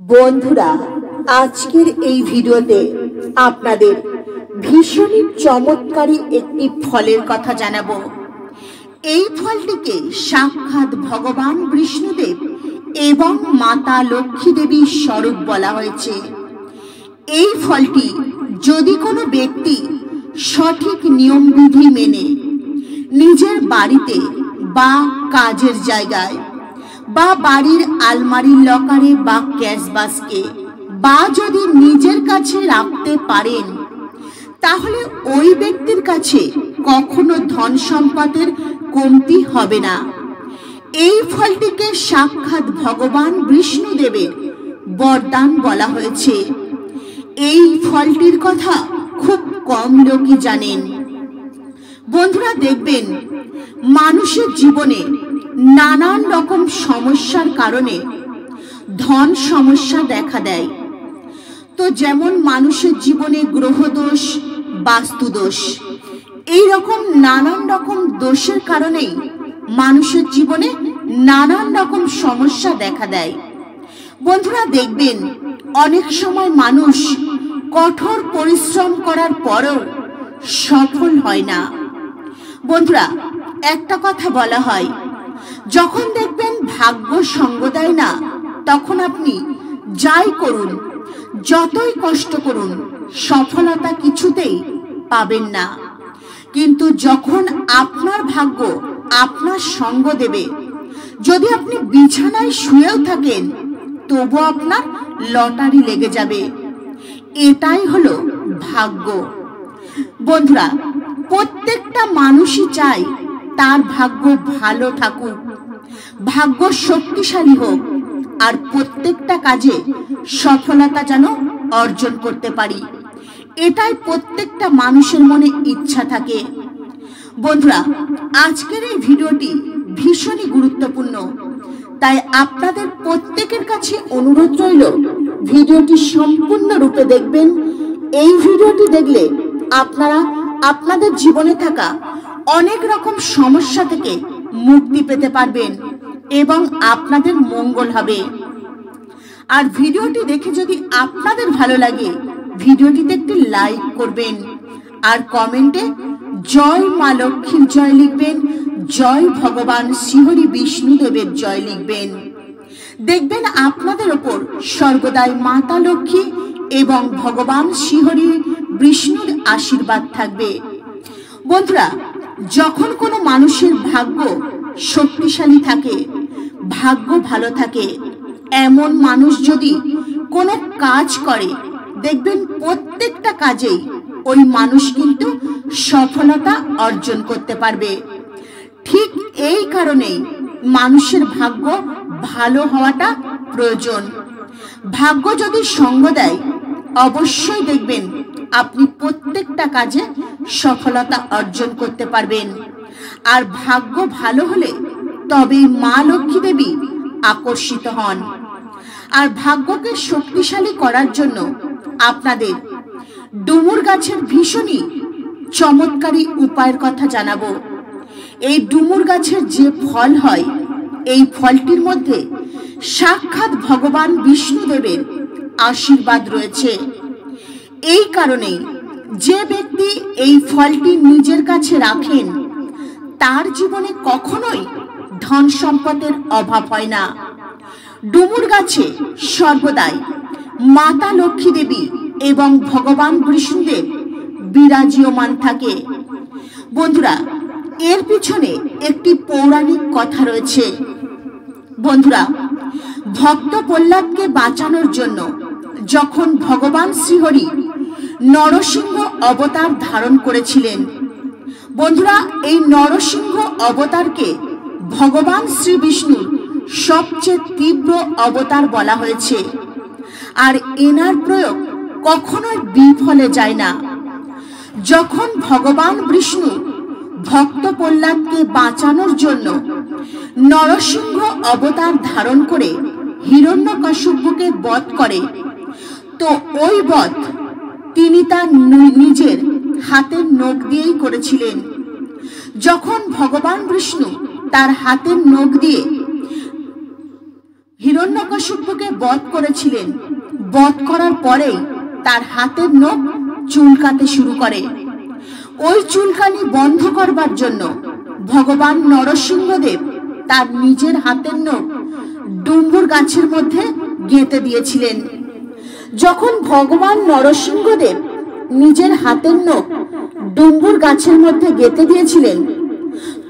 বন্ধুরা, আজকের এই ভিডিওতে আপনাদের ভীষণই চমৎকারী একটি ফলের কথা জানাবো। এই ফলটিকে সাক্ষাৎ ভগবান বিষ্ণুদেব এবং মাতা লক্ষ্মী দেবীর স্বরূপ বলা হয়েছে। এই ফলটি যদি কোনো ব্যক্তি সঠিক নিয়মবিধি মেনে নিজের বাড়িতে বা কাজের জায়গায় বা বাড়ির আলমারির লকারে বা ক্যাশ বাস্কে বা যদি নিজের কাছে রাখতে পারেন, তাহলে ওই ব্যক্তির কাছে কখনো ধন সম্পদের কমতি হবে না। এই ফলটিকে সাক্ষাৎ ভগবান বিষ্ণুদেবের বরদান বলা হয়েছে। এই ফলটির কথা খুব কম লোকই জানেন। বন্ধুরা, দেখবেন মানুষের জীবনে নানান রকম সমস্যার কারণে ধন সমস্যা দেখা দেয়। তো যেমন মানুষের জীবনে গ্রহদোষ, বাস্তুদোষ, এই রকম নানান রকম দোষের কারণেই মানুষের জীবনে নানান রকম সমস্যা দেখা দেয়। বন্ধুরা, দেখবেন অনেক সময় মানুষ কঠোর পরিশ্রম করার পরও সফল হয় না। বন্ধুরা, একটা কথা বলা হয়, যখন দেখবেন ভাগ্য সঙ্গ দেয় না, তখন আপনি যাই করুন, যতই কষ্ট করুন, সফলতা কিছুতেই পাবেন না। কিন্তু যখন আপনার ভাগ্য আপনার সঙ্গ দেবে, যদি আপনি বিছানায় শুয়েও থাকেন, তবু আপনার লটারি লেগে যাবে। এটাই হলো ভাগ্য। বন্ধুরা, প্রত্যেকটা মানুষই চায় তার ভাগ্য ভালো থাকুক, ভাগ্য শক্তিশালী হোক, আর প্রত্যেকটা কাজে সফলতা যেন অর্জন করতে পারি, এটাই প্রত্যেকটা মানুষের মনে ইচ্ছা থাকে। বন্ধুরা, আজকের এই ভিডিওটি ভীষণই গুরুত্বপূর্ণ, তাই আপনাদের প্রত্যেকের কাছে অনুরোধ রইল ভিডিওটি সম্পূর্ণরূপে দেখবেন। এই ভিডিওটি দেখলে আপনারা আপনাদের জীবনে থাকা অনেক রকম সমস্যা থেকে মুক্তি পেতে পারবেন এবং আপনাদের মঙ্গল হবে। আর ভিডিওটি দেখে যদি আপনাদের ভালো লাগে, ভিডিওটিতে একটি লাইক করবেন আর কমেন্টে জয় মা লক্ষ্মীর জয় লিখবেন, জয় ভগবান শ্রীহরি বিষ্ণুদেবের জয় লিখবেন। দেখবেন আপনাদের ওপর সর্বদাই মাতা লক্ষ্মী এবং ভগবান শ্রীহরি বিষ্ণুর আশীর্বাদ থাকবে। বন্ধুরা, যখন কোনো মানুষের ভাগ্য শক্তিশালী থাকে, ভাগ্য ভালো থাকে, এমন মানুষ যদি কোনো কাজ করে, দেখবেন প্রত্যেকটা কাজেই ওই মানুষ কিন্তু সফলতা অর্জন করতে পারবে। ঠিক এই কারণেই মানুষের ভাগ্য ভালো হওয়াটা প্রয়োজন। ভাগ্য যদি সঙ্গ দেয়, অবশ্যই দেখবেন আপনি প্রত্যেকটা কাজে সফলতা অর্জন করতে পারবেন। আর ভাগ্য ভালো হলে তবেই মা লক্ষ্মী দেবী আকর্ষিত হন। আর ভাগ্যকে শক্তিশালী করার জন্য আপনাদের ডুমুর গাছের ভীষণই চমৎকারী উপায়ের কথা জানাবো। এই ডুমুর গাছের যে ফল হয়, এই ফলটির মধ্যে সাক্ষাৎ ভগবান বিষ্ণুদেবের আশীর্বাদ রয়েছে। এই কারণেই যে ব্যক্তি এই ফলটি নিজের কাছে রাখেন, তার জীবনে কখনোই ধন সম্পদের অভাব হয় না। ডুমুর গাছে সর্বদাই মাতা লক্ষ্মী দেবী এবং ভগবান বিষ্ণুদেব বিরাজমান থাকে। বন্ধুরা, এর পিছনে একটি পৌরাণিক কথা রয়েছে। বন্ধুরা, ভক্ত প্রহ্লাদকে বাঁচানোর জন্য যখন ভগবান শ্রীহরি নরসিংহ অবতার ধারণ করেছিলেন, বন্ধুরা, এই নরসিংহ অবতারকে ভগবান শ্রী বিষ্ণুর সবচেয়ে তীব্র অবতার বলা হয়েছে। আর এনার প্রয়োগ কখনোই বিফলে যায় না। যখন ভগবান বিষ্ণু ভক্ত প্রহ্লাদকে বাঁচানোর জন্য নরসিংহ অবতার ধারণ করে হিরণ্যকশিপুকে বধ করে, তো ওই বধ তিনি তার নিজের হাতের নখ দিয়েই করেছিলেন। যখন ভগবান বিষ্ণু তার হাতের নখ দিয়ে হিরণ্যকশিপুকে বধ করেছিলেন, বধ করার পরেই তার হাতের নখ চুলকাতে শুরু করে। ওই চুলকানি বন্ধ করবার জন্য ভগবান নরসিংহদেব তার নিজের হাতের নখ ডুম্বুর গাছের মধ্যে গেঁথে দিয়েছিলেন। যখন ভগবান নরসিংহদেব নিজের হাতের নখ ডুম্বুর গাছের মধ্যে গেঁথে দিয়েছিলেন,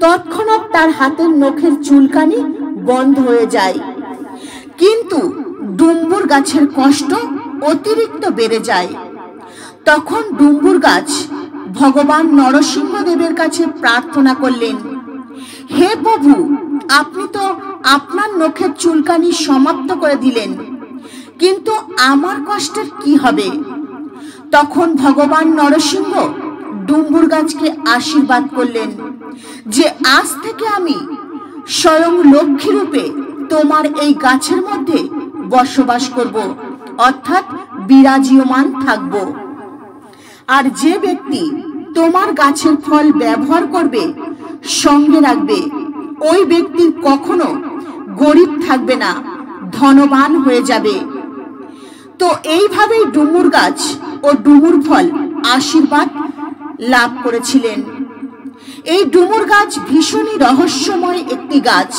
তৎক্ষণাৎ তার হাতের নখের চুলকানি বন্ধ হয়ে যায়। কিন্তু ডুম্বুর গাছের কষ্ট অতিরিক্ত বেড়ে যায়। তখন ডুম্বুর গাছ ভগবান নরসিংহদেবের কাছে প্রার্থনা করলেন, হে প্রভু, আপনি তো আপনার নখের চুলকানি সমাপ্ত করে দিলেন, কিন্তু আমার কষ্টের কি হবে? তখন ভগবান নরসিংহ ডুম্বুর গাছকে আশীর্বাদ করলেন যে আজ থেকে আমি স্বয়ং লক্ষ্মী রূপে তোমার এই গাছের মধ্যে বসবাস করব, অর্থাৎ বিরাজমান থাকব। আর যে ব্যক্তি তোমার গাছের ফল ব্যবহার করবে, সঙ্গে রাখবে, ওই ব্যক্তি কখনো গরিব থাকবে না, ধনবান হয়ে যাবে। তো এইভাবেই ডুমুর গাছ ও ডুমুর ফল আশীর্বাদ লাভ করেছিলেন। এই ডুমুর গাছ ভীষণই রহস্যময় একটি গাছ।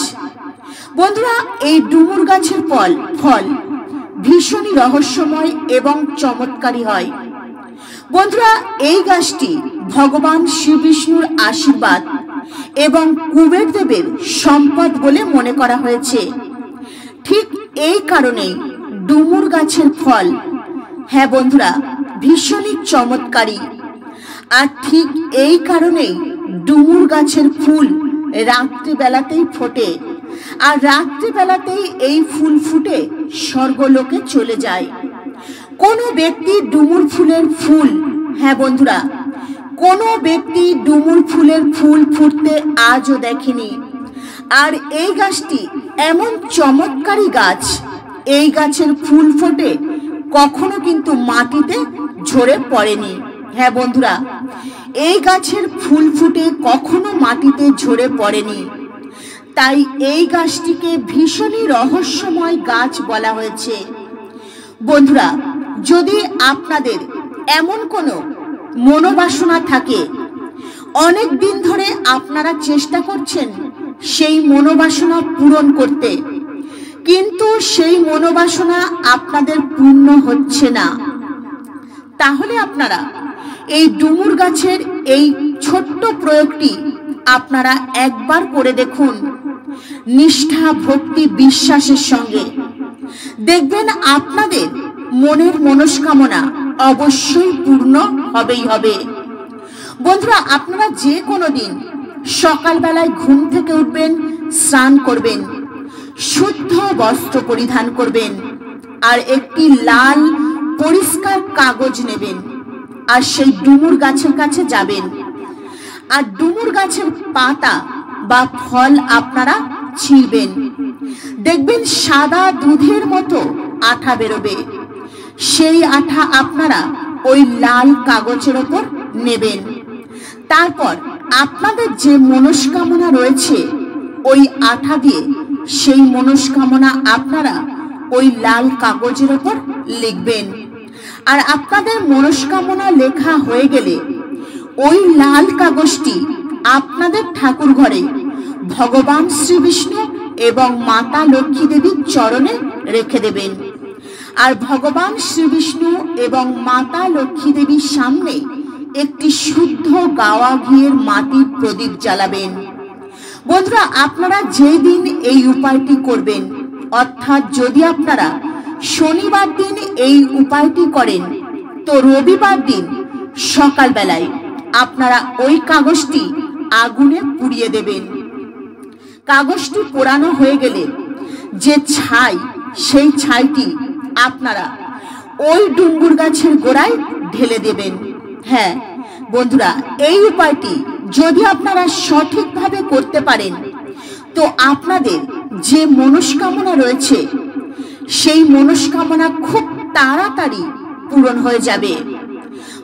বন্ধুরা, এই ডুমুর গাছের ফল ভীষণই রহস্যময় এবং চমৎকারী হয়। বন্ধুরা, এই গাছটি ভগবান শ্রী বিষ্ণুর আশীর্বাদ এবং কুবের দেবের সম্পদ বলে মনে করা হয়েছে। ঠিক এই কারণেই ডুমুর গাছের ফল, হ্যাঁ বন্ধুরা, ভীষণই চমৎকারী। আর ঠিক এই কারণেই ডুমুর গাছের ফুল রাত্রিবেলাতেই ফোটে, আর রাত্রিবেলাতেই এই ফুল ফুটে স্বর্গলোকে চলে যায়। কোনো ব্যক্তি ডুমুর ফুলের ফুল, হ্যাঁ বন্ধুরা, কোনো ব্যক্তি ডুমুর ফুলের ফুল ফুটতে আজও দেখেনি। আর এই গাছটি এমন চমৎকারী গাছ, এই গাছের ফুল ফোটে কখনো কিন্তু মাটিতে ঝরে পড়েনি। হ্যাঁ বন্ধুরা, এই গাছের ফুল ফুটে কখনো মাটিতে ঝরে পড়েনি। তাই এই গাছটিকে ভীষণই রহস্যময় গাছ বলা হয়েছে। বন্ধুরা, যদি আপনাদের এমন কোনো মনোবাসনা থাকে, অনেক দিন ধরে আপনারা চেষ্টা করছেন সেই মনোবাসনা পূরণ করতে, কিন্তু সেই মনোবাসনা আপনাদের পূর্ণ হচ্ছে না, তাহলে আপনারা এই ডুমুর গাছের এই ছোট্ট প্রয়োগটি আপনারা একবার করে দেখুন নিষ্ঠা, ভক্তি, বিশ্বাসের সঙ্গে। দেখবেন আপনাদের মনের মনস্কামনা অবশ্যই পূর্ণ হবেই হবে। বন্ধুরা, আপনারা যে কোনো দিন সকালবেলায় ঘুম থেকে উঠবেন, স্নান করবেন, শুদ্ধ বস্ত্র পরিধান করবেন, আর একটি লাল পরিষ্কার কাগজ নেবেন, আর সেই ডুমুর গাছের কাছে যাবেন। আর ডুমুর গাছের পাতা বা ফল আপনারা ছিঁড়বেন। দেখবেন সাদা দুধের মতো আঠা বেরোবে। সেই আঠা আপনারা ওই লাল কাগজের ওপর নেবেন। তারপর আপনাদের যে মনস্কামনা রয়েছে, ওই আঠা দিয়ে সেই মনস্কামনা আপনারা ওই লাল কাগজের ওপর লিখবেন। আর আপনাদের মনস্কামনা লেখা হয়ে গেলে ওই লাল কাগজটি আপনাদের ঠাকুর ঘরে ভগবান শ্রী বিষ্ণু এবং মাতা লক্ষ্মী দেবীর চরণে রেখে দেবেন। আর ভগবান শ্রী বিষ্ণু এবং মাতা লক্ষ্মী দেবীর সামনে একটি শুদ্ধ গাওয়া ঘিয়ের মাটির প্রদীপ জ্বালাবেন। বন্ধুরা, আপনারা যেই দিন এই উপায়টি করবেন, অর্থাৎ যদি আপনারা শনিবার দিন এই উপায়টি করেন, তো রবিবার দিন সকালবেলায় আপনারা ওই কাগজটি আগুনে পুড়িয়ে দেবেন। কাগজটি পোড়ানো হয়ে গেলে যে ছাই, সেই ছাইটি আপনারা ওই ডুমুর গাছের গোড়ায় ঢেলে দেবেন। হ্যাঁ বন্ধুরা, এই উপায়টি যদি আপনারা সঠিকভাবে করতে পারেন, তো আপনাদের যে মনস্কামনা রয়েছে, সেই মনস্কামনা খুব তাড়াতাড়ি পূরণ হয়ে যাবে।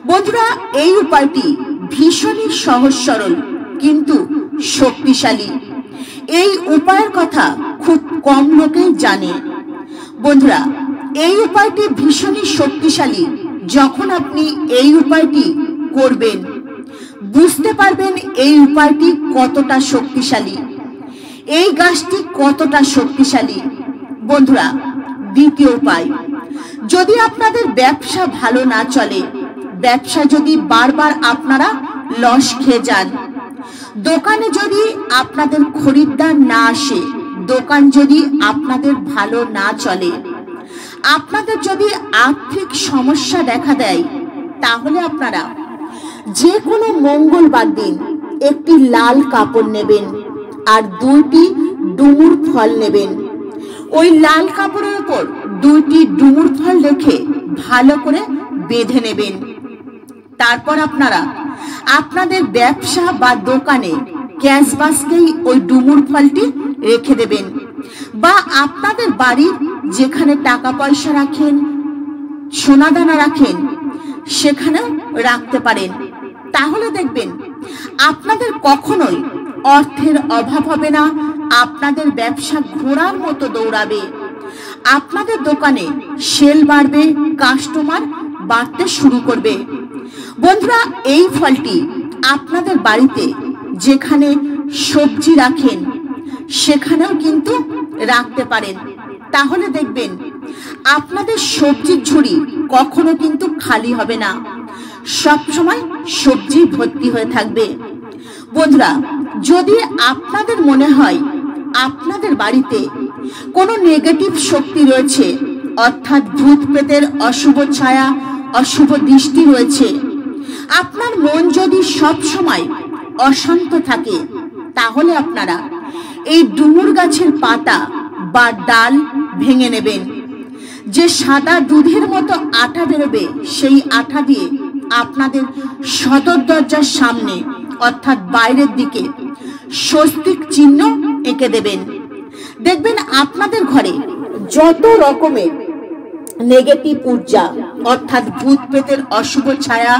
বন্ধুরা, এই উপায়টি ভীষণই সহজ সরল কিন্তু শক্তিশালী। এই উপায়ের কথা খুব কম লোকেই জানে। বন্ধুরা, এই উপায়টি ভীষণই শক্তিশালী। যখন আপনি এই উপায়টি করবেন বুঝতে পারবেন এই উপায়টি কতটা শক্তিশালী, এই গাছটি কতটা শক্তিশালী। বন্ধুরা, দ্বিতীয় উপায়, যদি আপনাদের ব্যবসা ভালো না চলে, ব্যবসা যদি বারবার আপনারা লস খেয়ে যান, দোকানে যদি আপনাদের খরিদ্দার না আসে, দোকান যদি আপনাদের ভালো না চলে, আপনাদের যদি আর্থিক সমস্যা দেখা দেয়, তাহলে আপনারা যে কোনো মঙ্গলবার দিন একটি লাল কাপড় নেবেন আর 2টি ডুমুর ফল নেবেন। ওই লাল কাপড়ের উপর 2টি ডুমুর ফল রেখে ভালো করে বেঁধে নেবেন। তারপর আপনারা আপনাদের ব্যবসা বা দোকানে ক্যাশ বাস্কেই ওই ডুমুর ফলটি রেখে দেবেন, বা আপনাদের বাড়ির যেখানে টাকা পয়সা রাখেন, সোনাদানা রাখেন, সেখানেও রাখতে পারেন। তাহলে দেখবেন আপনাদের কখনোই অর্থের অভাব হবে না, আপনাদের ব্যবসা ঘোড়ার মতো দৌড়াবে, আপনাদের দোকানে সেল বাড়বে, কাস্টমার বাড়তে শুরু করবে। বন্ধুরা, এই ফলটি আপনাদের বাড়িতে যেখানে সবজি রাখেন সেখানেও কিন্তু রাখতে পারেন। তাহলে দেখবেন আপনাদের সবজির ঝুড়ি কখনো কিন্তু খালি হবে না, সব সময় সবজি ভর্তি হয়ে থাকবে। বন্ধুরা, যদি আপনাদের মনে হয় আপনাদের বাড়িতে কোনো নেগেটিভ শক্তি রয়েছে, অর্থাৎ ভূত প্রেতের অশুভ ছায়া, অশুভ দৃষ্টি রয়েছে, আপনার মন যদি সব সময় অশান্ত থাকে, তাহলে আপনারা এই ডুমুর গাছের পাতা বা ডাল ভেঙে নেবেন। যে সাদা দুধের মতো আঠা বেরোবে, সেই আঠা দিয়ে আপনাদের সদর দরজার সামনে অর্থাৎ বাইরের দিকে স্বস্তিক চিহ্ন এঁকে দেবেন। দেখবেন আপনাদের ঘরে যত রকমের নেগেটিভ ঊর্জা অর্থাৎ ভূত প্রেতের অশুভ ছায়া,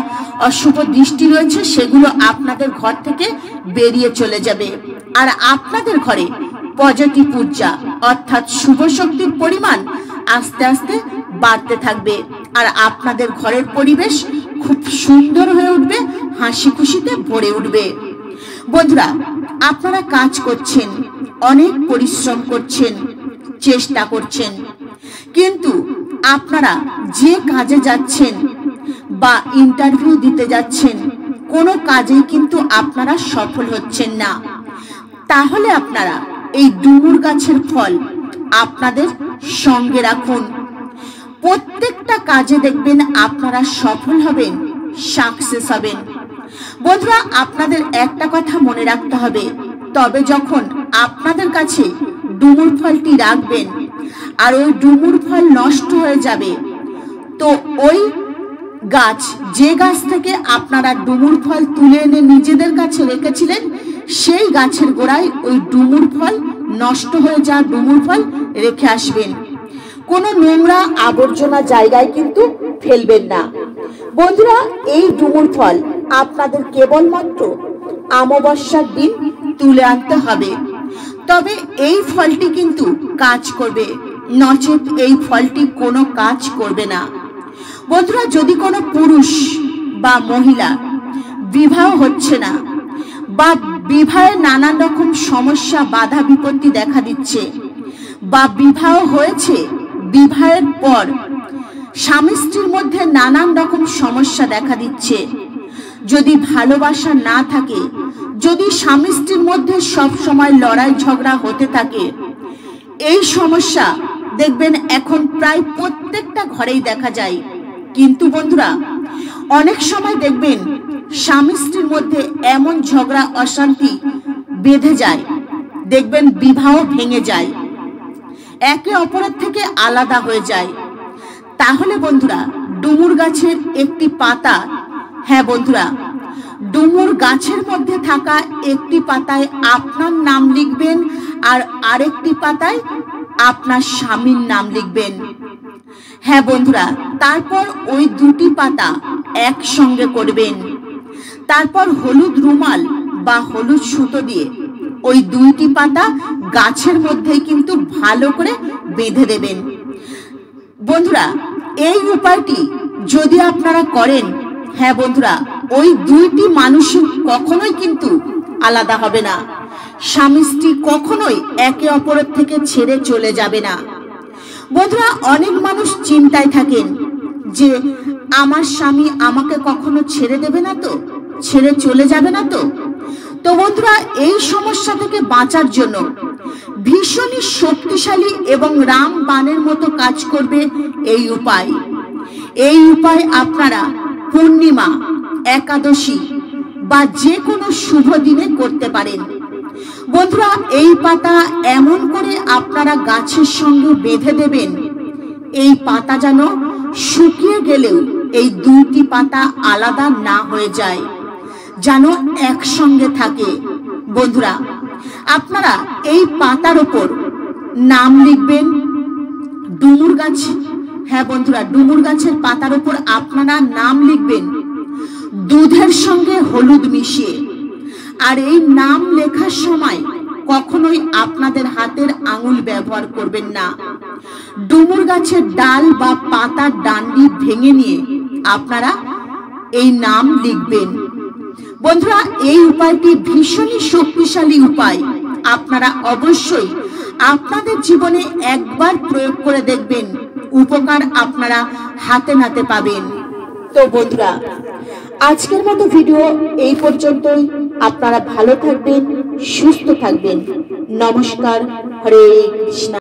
অশুভ দৃষ্টি রয়েছে, সেগুলো আপনাদের ঘর থেকে বেরিয়ে চলে যাবে। আর আপনাদের ঘরে পজিটিভ ঊর্জা অর্থাৎ শুভ শক্তির পরিমাণ আস্তে আস্তে বাড়তে থাকবে। আর আপনাদের ঘরের পরিবেশ খুব সুন্দর হয়ে উঠবে, হাসি খুশিতে ভরে উঠবে। বন্ধুরা, আপনারা কাজ করছেন, অনেক পরিশ্রম করছেন, চেষ্টা করছেন, কিন্তু আপনারা যে কাজে যাচ্ছেন বা ইন্টারভিউ দিতে যাচ্ছেন, কোনো কাজেই কিন্তু আপনারা সফল হচ্ছেন না। তাহলে আপনারা এই ডুমুর গাছের ফল আপনাদের সঙ্গে রাখুন। প্রত্যেকটা কাজে দেখবেন আপনারা সফল হবেন, সাকসেস হবেন। বন্ধুরা, আপনাদের একটা কথা মনে রাখতে হবে, তবে যখন আপনাদের কাছে ডুমুর ফলটি রাখবেন আর ওই ডুমুর ফল নষ্ট হয়ে যাবে, তো ওই গাছ, যে গাছ থেকে আপনারা ডুমুর ফল তুলে এনে নিজেদের কাছে রেখেছিলেন, সেই গাছের গোড়ায় ওই ডুমুর ফল, নষ্ট হয়ে যাওয়া ডুমুর ফল রেখে আসবেন। কোনো নোংরা আবর্জনা জায়গায় কিন্তু ফেলবেন না। বন্ধুরা, এই ডুমুর ফল আপনাদের কেবলমাত্র অমাবস্যার দিন তুলে আনতে হবে, তবে এই ফলটি কিন্তু কাজ করবে, নচেত এই ফলটি কোনো কাজ করবে না। বন্ধুরা, যদি কোনো পুরুষ বা মহিলা বিবাহ হচ্ছে না বা বিবাহে নানান রকম সমস্যা, বাধা বিপত্তি দেখা দিচ্ছে, বা বিবাহ হয়েছে, বিবাহের পর স্বামী স্ত্রীর মধ্যে নানান রকম সমস্যা দেখা দিচ্ছে, যদি ভালোবাসা না থাকে, যদি স্বামী স্ত্রীর মধ্যে সব সময় লড়াই ঝগড়া হতে থাকে, এই সমস্যা দেখবেন এখন প্রায় প্রত্যেকটা ঘরেই দেখা যায়। কিন্তু বন্ধুরা, অনেক সময় দেখবেন স্বামী স্ত্রীর মধ্যে এমন ঝগড়া অশান্তি বেঁধে যায়, দেখবেন বিবাহ ভেঙে যায়, একে অপরের থেকে আলাদা হয়ে যায়। তাহলে বন্ধুরা, ডুমুর গাছের একটি পাতা, হ্যাঁ বন্ধুরা, ডুমুর গাছের মধ্যে থাকা একটি পাতায় আপনার নাম লিখবেন আর আরেকটি পাতায় আপনার স্বামীর নাম লিখবেন। হ্যাঁ বন্ধুরা, তারপর ওই দুটি পাতা একসঙ্গে করবেন। তারপর হলুদ রুমাল বা হলুদ সুতো দিয়ে ওই দুইটি পাতা গাছের মধ্যে কিন্তু ভালো করে বেঁধে দেবেন। বন্ধুরা, এই উপায়টি যদি আপনারা করেন, হ্যাঁ বন্ধুরা, ওই দুইটি মানুষই কখনোই কিন্তু আলাদা হবে না। স্বামী স্ত্রী কখনোই একে অপরের থেকে ছেড়ে চলে যাবে না। বন্ধুরা, অনেক মানুষ চিন্তায় থাকেন যে আমার স্বামী আমাকে কখনো ছেড়ে দেবে না তো, ছেড়ে চলে যাবে না তো। তো বন্ধুরা, এই সমস্যা থেকে বাঁচার জন্য ভীষণই শক্তিশালী এবং রামবাণের মতো কাজ করবে এই উপায়। এই উপায় আপনারা পূর্ণিমা, একাদশী বা যে কোনো শুভ দিনে করতে পারেন। বন্ধুরা, এই পাতা এমন করে আপনারা গাছের সঙ্গে বেঁধে দেবেন, এই পাতা যেন শুকিয়ে গেলেও এই দুটি পাতা আলাদা না হয়ে যায়, যেন একসঙ্গে থাকে। বন্ধুরা, আপনারা এই পাতার ওপর নাম লিখবেন ডুমুর গাছ। হ্যাঁ বন্ধুরা, ডুমুর গাছের পাতার ওপর আপনারা নাম লিখবেন দুধের সঙ্গে হলুদ মিশিয়ে। আর এই নাম লেখার সময় কখনোই আপনাদের হাতের আঙুল ব্যবহার করবেন না। ডুমুর গাছের ডাল বা পাতার ডান্ডি ভেঙে নিয়ে আপনারা এই নাম লিখবেন। বন্ধুরা, এই উপায়টি ভীষণই শক্তিশালী উপায়। আপনারা অবশ্যই আপনাদের জীবনে একবার প্রয়োগ করে দেখবেন, উপকার আপনারা হাতে নাতে পাবেন। তো বন্ধুরা, আজকের মতো ভিডিও এই পর্যন্তই। আপনারা ভালো থাকবেন, সুস্থ থাকবেন। নমস্কার। হরে কৃষ্ণ।